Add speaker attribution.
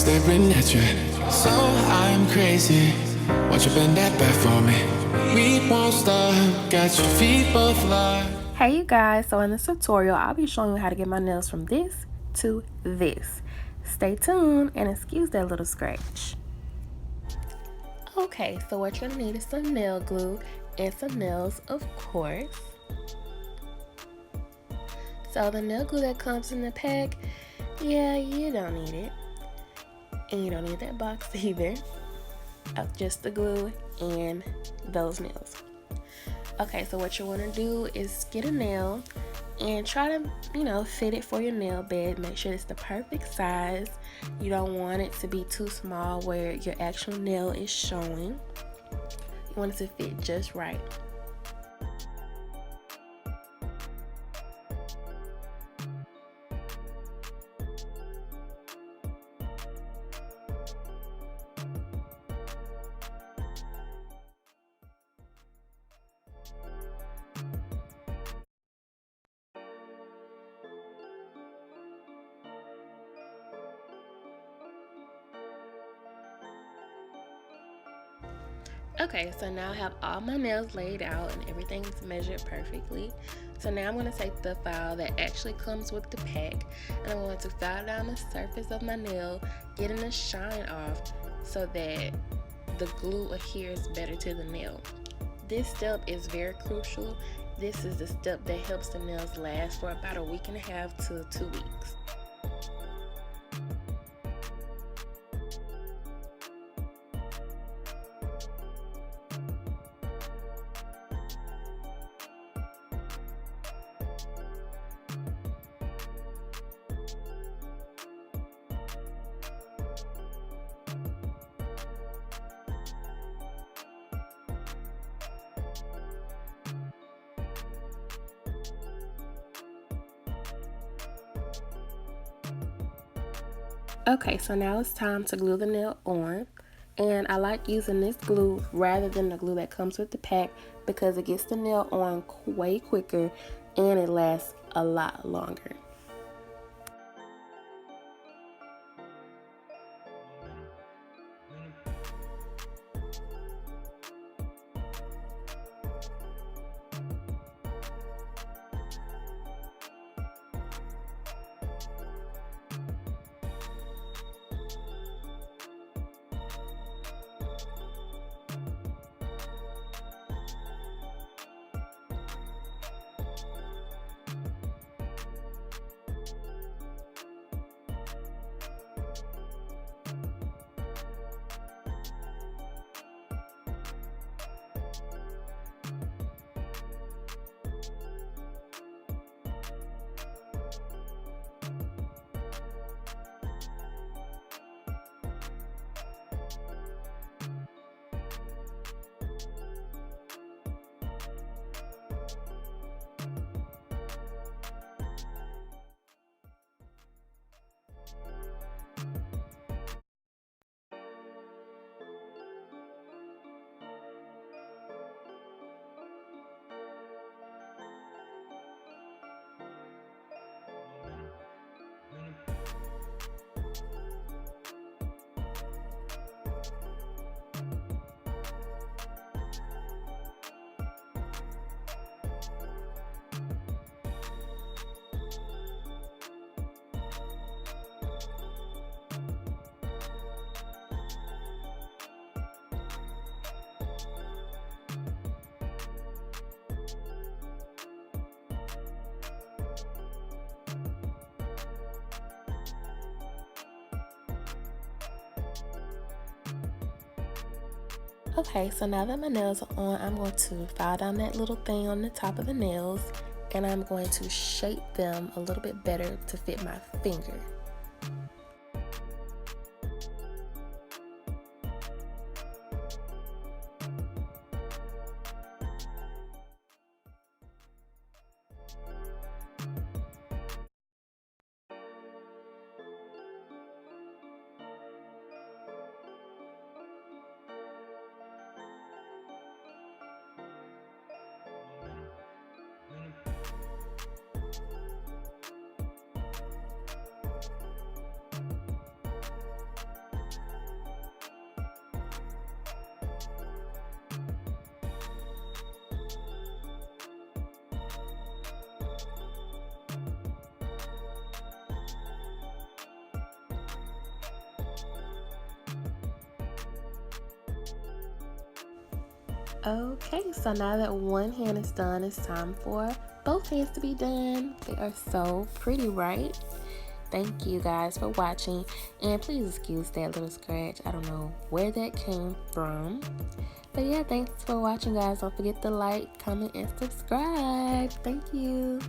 Speaker 1: staring at you. So I'm crazy. Won't you bend that back for me? We won't stop. Got your feet both locked.
Speaker 2: Hey you guys, so in this tutorial I'll be showing you how to get my nails from this to this. Stay tuned and excuse that little scratch. Okay, so what you're gonna need is some nail glue and some nails, of course. So the nail glue that comes in the pack, yeah, you don't need it. And you don't need that box either. Just the glue and those nails. Okay, so what you want to do is get a nail and try to, fit it for your nail bed. Make sure it's the perfect size. You don't want it to be too small where your actual nail is showing. You want it to fit just right. Okay, so now I have all my nails laid out and everything's measured perfectly. So now I'm going to take the file that actually comes with the pack and I'm going to file down the surface of my nail, getting the shine off so that the glue adheres better to the nail. This step is very crucial. This is the step that helps the nails last for about a week and a half to 2 weeks. Okay, so now it's time to glue the nail on. And I like using this glue rather than the glue that comes with the pack because it gets the nail on way quicker and it lasts a lot longer. Okay, so now that my nails are on, I'm going to file down that little thing on the top of the nails and I'm going to shape them a little bit better to fit my finger. Okay, so now that one hand is done, it's time for both hands to be done. They are so pretty, right? Thank you guys for watching, and please excuse that little scratch. I don't know where that came from. But yeah, thanks for watching, guys. Don't forget to like, comment, and subscribe. Thank you.